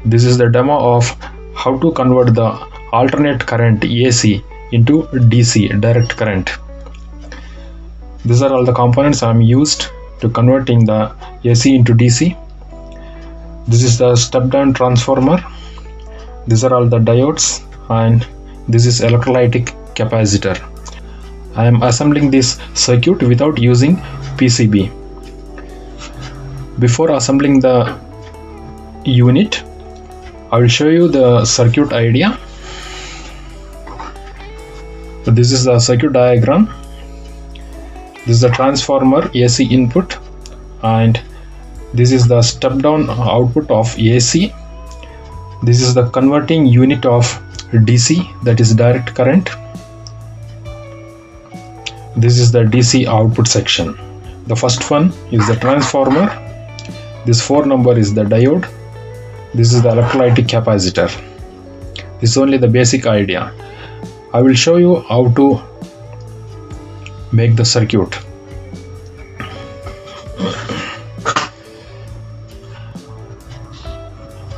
This is the demo of how to convert the alternate current AC into DC, direct current. These are all the components I am used to converting the AC into DC. This is the step-down transformer. These are all the diodes, and this is electrolytic capacitor. I am assembling this circuit without using PCB. Before assembling the unit, I will show you the circuit idea. So this is the circuit diagram. This is the transformer AC input, and this is the step down output of AC. This is the converting unit of DC, that is direct current. This is the DC output section. The first one is the transformer. This 4 number is the diode. This is the electrolytic capacitor. This is only the basic idea. I will show you how to make the circuit.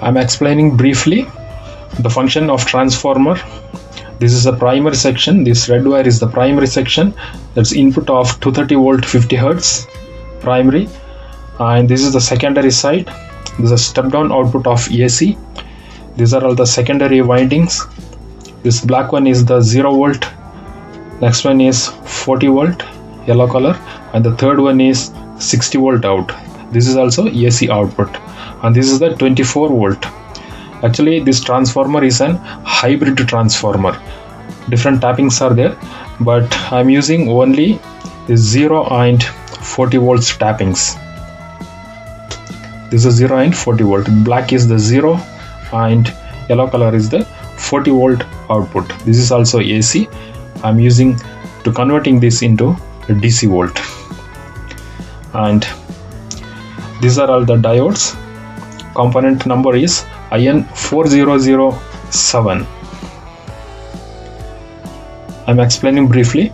I am explaining briefly the function of transformer. This is the primary section. This red wire is the primary section. That's input of 230 volt 50 Hertz primary, and this is the secondary side. This is a step down output of AC. These are all the secondary windings. This black one is the 0 volt, next one is 40 volt yellow color, and the third one is 60 volt out. This is also AC output, and this is the 24 volt. Actually, this transformer is an hybrid transformer. Different tappings are there, but I'm using only the 0 and 40 volts tappings. This is 0 and 40 volt. Black is the 0 and yellow color is the 40 volt output. This is also AC. I'm using to converting this into a DC volt. And these are all the diodes. Component number is IN4007. I'm explaining briefly.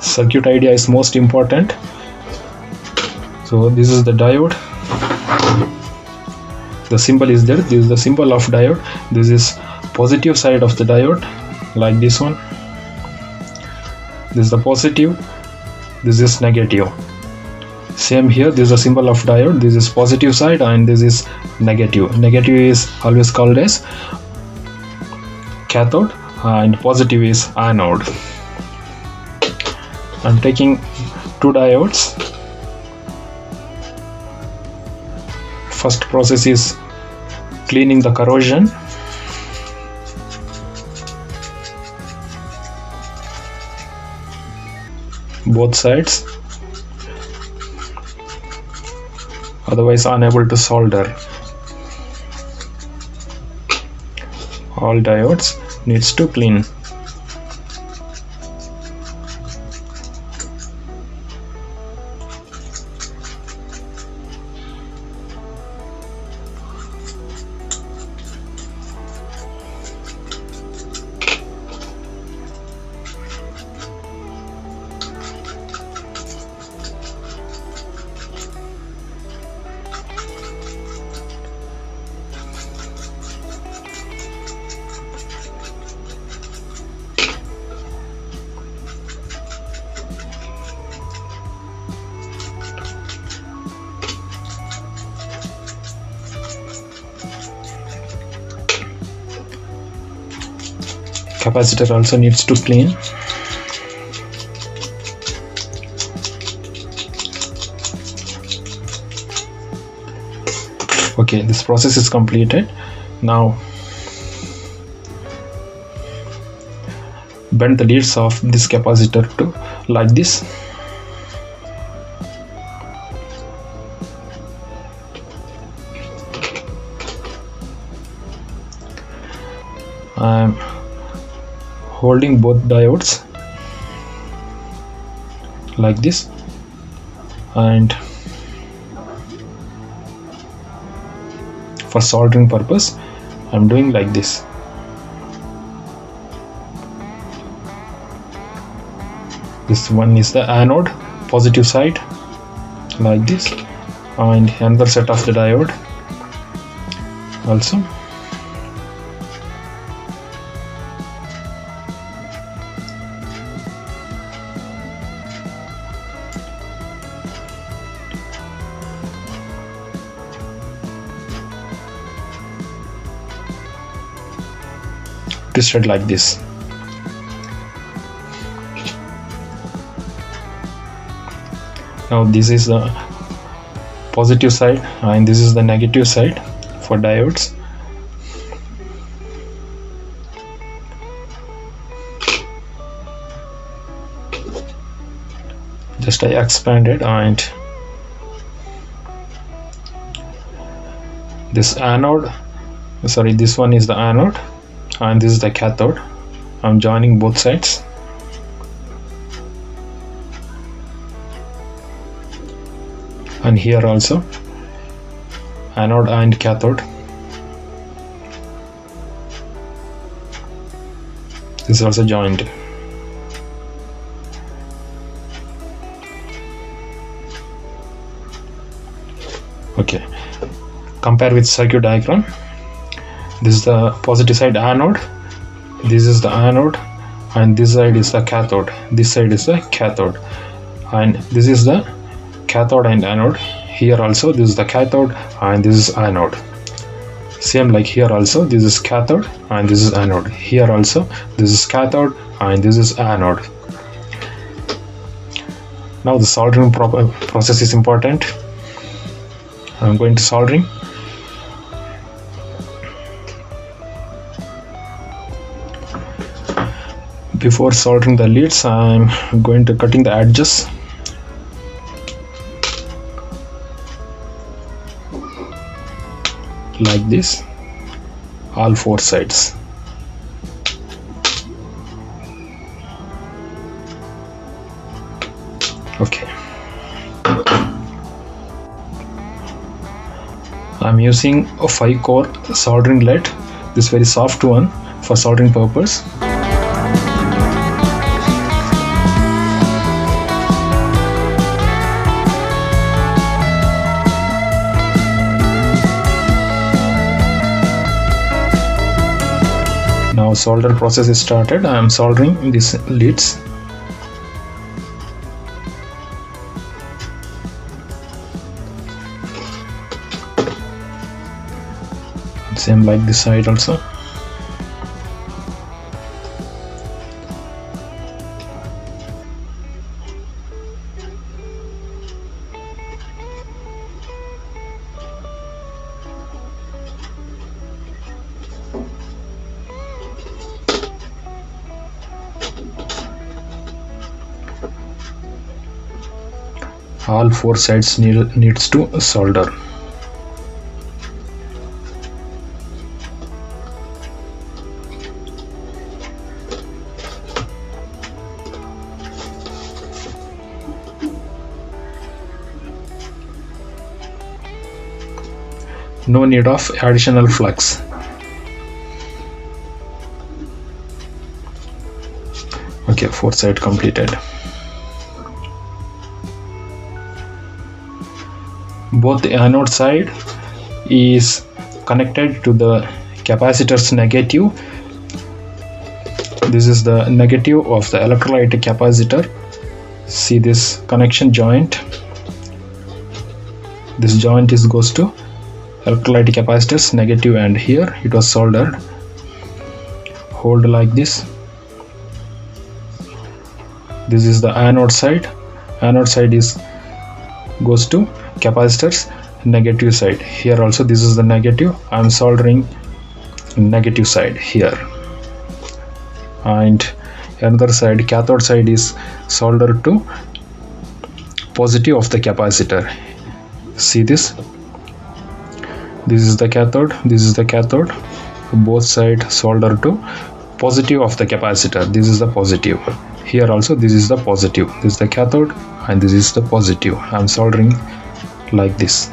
Circuit idea is most important. So this is the diode. The symbol is there. This is the symbol of diode. This is positive side of the diode, like this one. This is the positive. This is negative. Same here. This is a symbol of diode. This is positive side and this is negative. Negative is always called as cathode and positive is anode. I'm taking 2 diodes. First process is cleaning the corrosion. both sides, otherwise unable to solder. All diodes needs to clean. Capacitor also needs to clean. Okay, this process is completed. Now bend the leads of this capacitor to like this. I'm holding both diodes like this, and for soldering purpose I'm doing like this. This one is the anode, positive side, like this, and another set of the diode also. Twisted like this. Now this is the positive side and this is the negative side for diodes. Just I expanded, and this anode, sorry, this one is the anode and this is the cathode. I'm joining both sides. And here also anode and cathode. This is also joined. Okay, compare with circuit diagram. This is the positive side anode, this is the anode, and this side is the cathode. This side is the cathode, and this is the cathode and anode. Here also this is the cathode and this is anode. Same like here also, this is cathode and this is anode. Here also this is cathode and this is anode. Now the soldering process is important. I'm going to soldering. Before soldering the leads, I'm going to cutting the edges. Like this, all four sides. Okay. I'm using a 5-core soldering lead, this very soft one, for soldering purpose. Now solder process is started. I am soldering these leads. Same like this side also. all four sides needs to solder. No need of additional flux. Okay, fourth side completed. Both the anode side is connected to the capacitor's negative. This is the negative of the electrolyte capacitor. See this connection joint. This joint goes to electrolyte capacitor's negative, and here it was soldered. Hold like this. This is the anode side. Anode side goes to capacitor's negative side. Here also this is the negative. I am soldering negative side here, and another side, cathode side, is soldered to positive of the capacitor. See this. This is the cathode, this is the cathode. Both sides soldered to positive of the capacitor. This is the positive. Here also this is the positive. This is the cathode and this is the positive. I am soldering like this.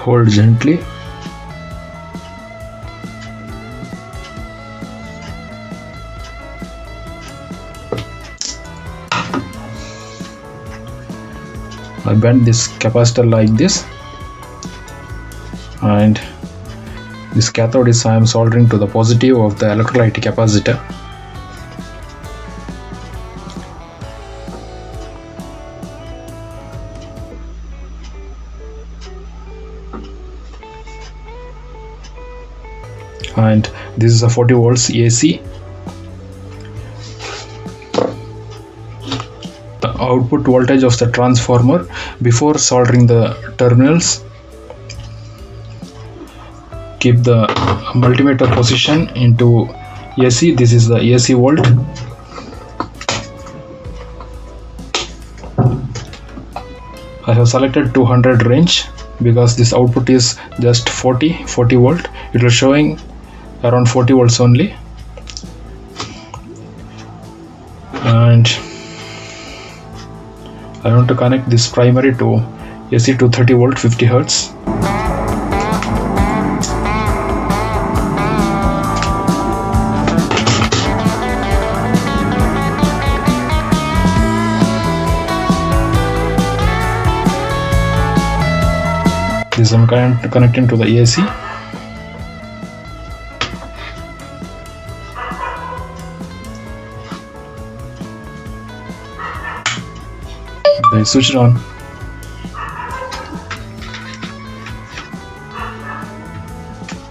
Hold gently. I bend this capacitor like this, and this cathode is I am soldering to the positive of the electrolyte capacitor. And this is a 40 volts AC. The output voltage of the transformer before soldering the terminals. Keep the multimeter position into AC. This is the AC volt. I have selected 200 range because this output is just 40 volt. It is showing around 40 volts only. And I want to connect this primary to AC to 30 volt 50 hertz. This I'm connecting to the AC. I switch it on.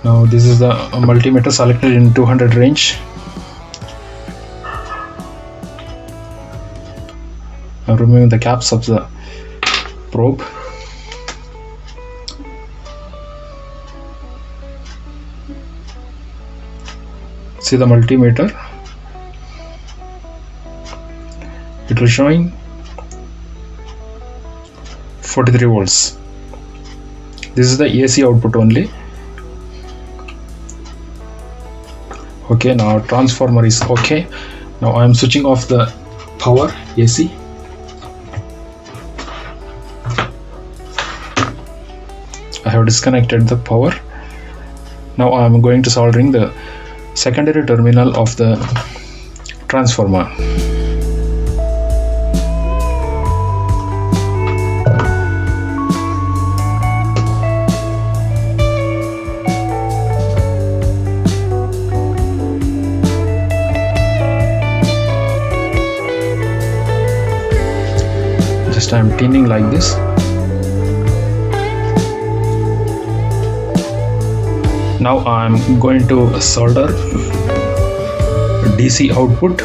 Now this is the multimeter selected in 200 range. I'm removing the caps of the probe. See the multimeter. It will showing 43 volts. This is the AC output only. Okay, now transformer is okay. Now I am switching off the power AC. I have disconnected the power. Now I am going to soldering the secondary terminal of the transformer. Just I am tinning like this. Now I am going to solder DC output.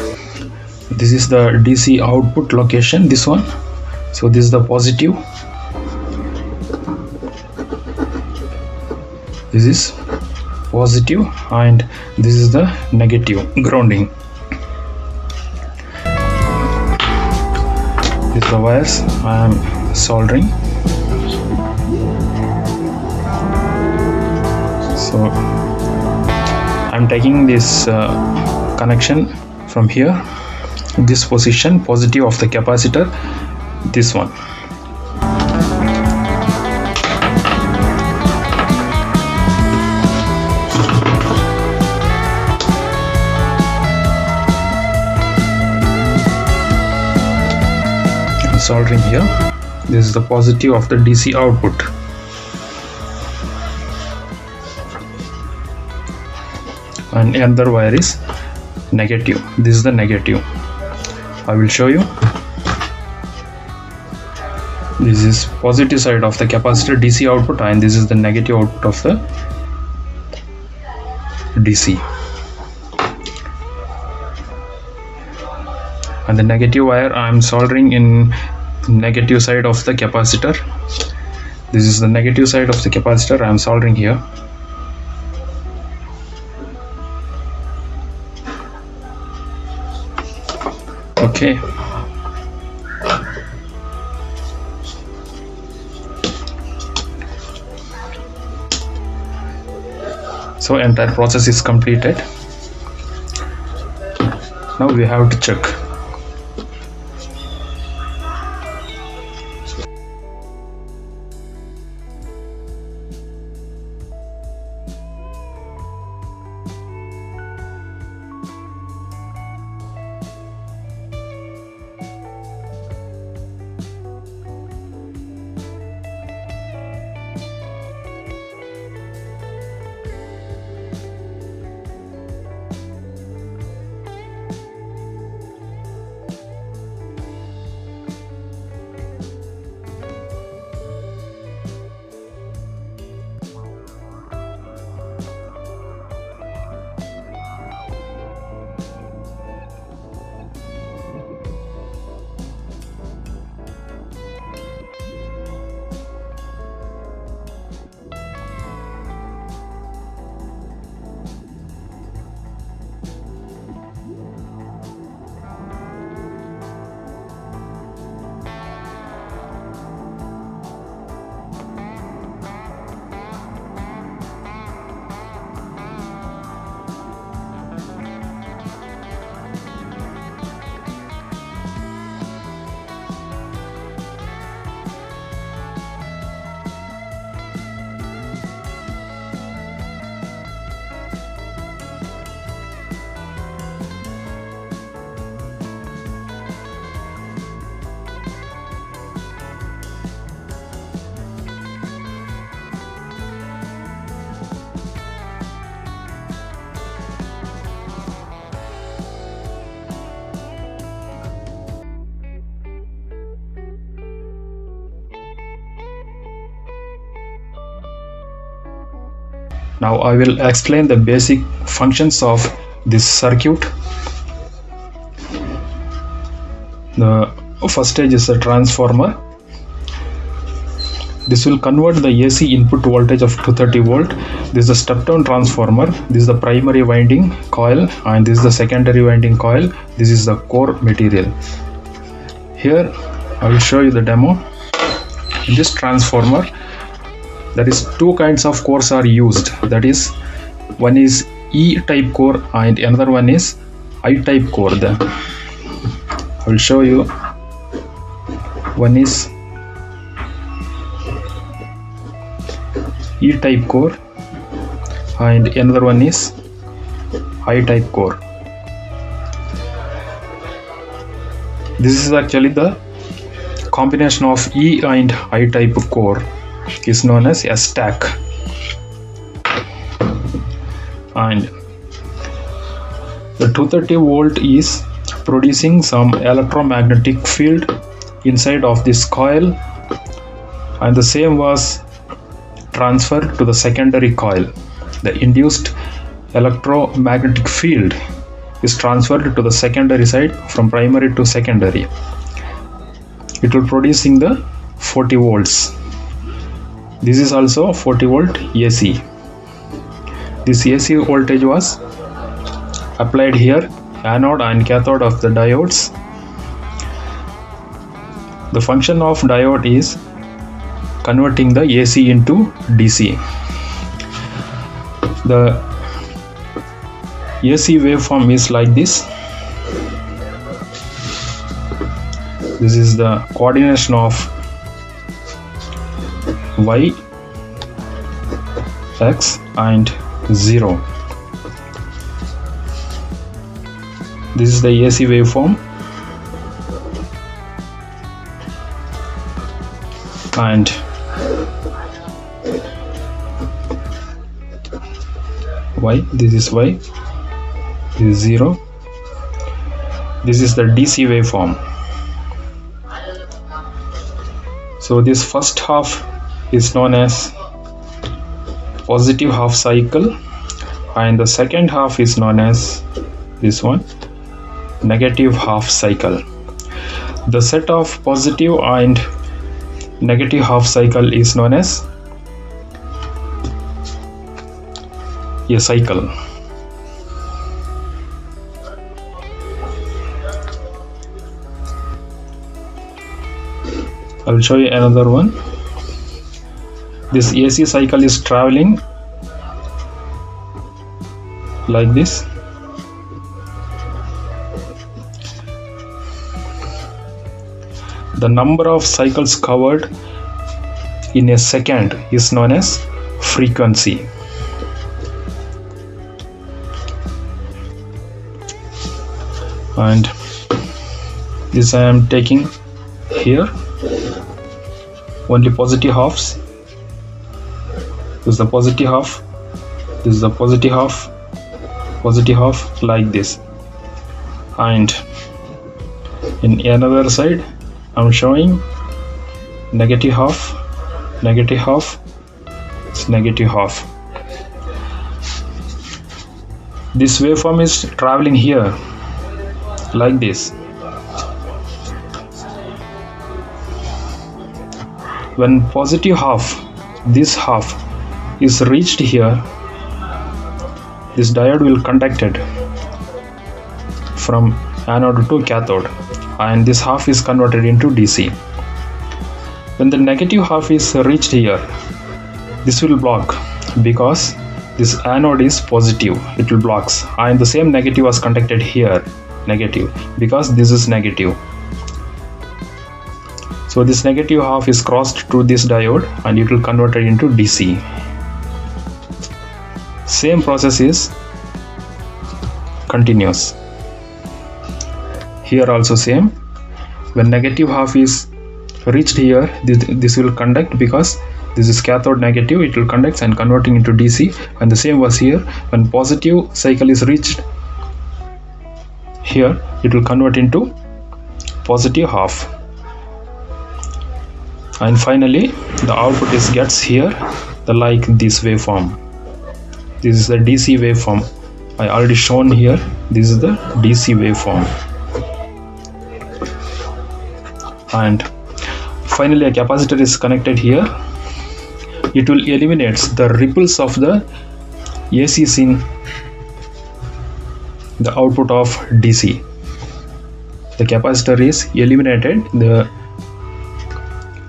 This is the DC output location, this one. So this is the positive. This is positive and this is the negative grounding. These are the wires I am soldering. So I'm taking this connection from here, this position, positive of the capacitor, this one. I'm soldering here. This is the positive of the DC output. And another wire is negative. This is the negative. I will show you. This is positive side of the capacitor DC output, and this is the negative output of the DC. And the negative wire I am soldering in negative side of the capacitor. This is the negative side of the capacitor I am soldering here. Okay. So entire process is completed. Now we have to check. Now I will explain the basic functions of this circuit. The first stage is a transformer. This will convert the AC input voltage of 230 volt. This is a step-down transformer. This is the primary winding coil, and this is the secondary winding coil. This is the core material. Here I will show you the demo. In this transformer, there is two kinds of cores are used. That is, one is E-type core and another one is I-type core. I will show you. One is E-type core and another one is I-type core. This is actually the combination of E and I-type core is known as a stack. And the 230 volt is producing some electromagnetic field inside of this coil, and the same was transferred to the secondary coil. The induced electromagnetic field is transferred to the secondary side from primary to secondary. It will producing the 40 volts. This is also 40 volt AC. This AC voltage was applied here, anode and cathode of the diodes, The function of diode is converting the AC into DC. The AC waveform is like this. This is the coordination of y, x and 0. This is the AC waveform, and y, this is y, this is 0. This is the DC waveform. So this first half is known as positive half cycle, and the second half is known as this one, negative half cycle. The set of positive and negative half cycle is known as a cycle. I will show you another one. This AC cycle is traveling like this. The number of cycles covered in a second is known as frequency. And this I am taking here only positive halves. This is the positive half, this is the positive half, like this. And in another side I'm showing negative half, it's negative half. This waveform is traveling here like this. When positive half, this half is reached here, this diode will conducted from anode to cathode, and this half is converted into DC. When the negative half is reached here, this will block because this anode is positive, it will blocks, and the same negative was conducted here, negative, because this is negative. So this negative half is crossed to this diode and it will convert it into DC. Same process is continuous. Here also same. When negative half is reached here, this will conduct because this is cathode negative, it will conduct and converting into DC, and the same was here. When positive cycle is reached here, it will convert into positive half. And finally the output is gets here like this waveform. This is the DC waveform. I already shown here. This is the DC waveform. And finally a capacitor is connected here. It will eliminate the ripples of the ACs in the output of DC. The capacitor is eliminated the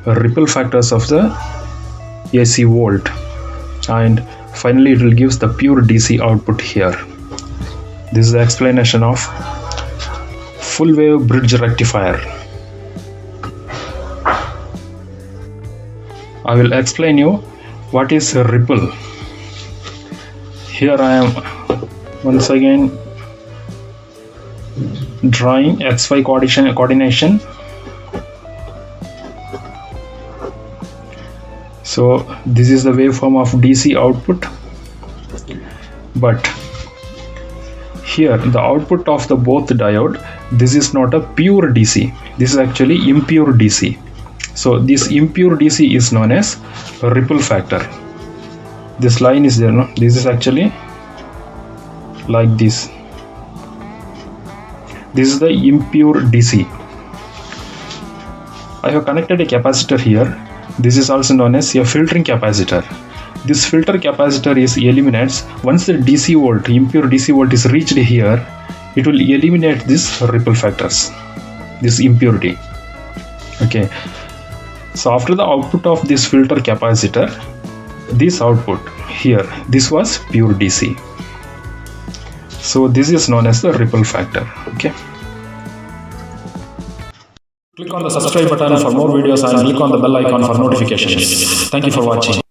ripple factors of the AC volt, and finally it will gives the pure DC output here. This is the explanation of full wave bridge rectifier. I will explain you what is a ripple. Here I am once again drawing XY coordination. So this is the waveform of DC output, but here the output of the both diode, this is not a pure DC, this is actually impure DC. So this impure DC is known as a ripple factor. This line is there, no? This is actually like this. This is the impure DC. I have connected a capacitor here. This is also known as a filtering capacitor. This filter capacitor is eliminates once the DC volt, impure DC volt is reached here, it will eliminate this ripple factors, this impurity. Okay, so after the output of this filter capacitor, this output here, this was pure DC. So this is known as the ripple factor. Okay, Click on the subscribe button for more videos and click on the bell icon for notifications. Thank you for watching.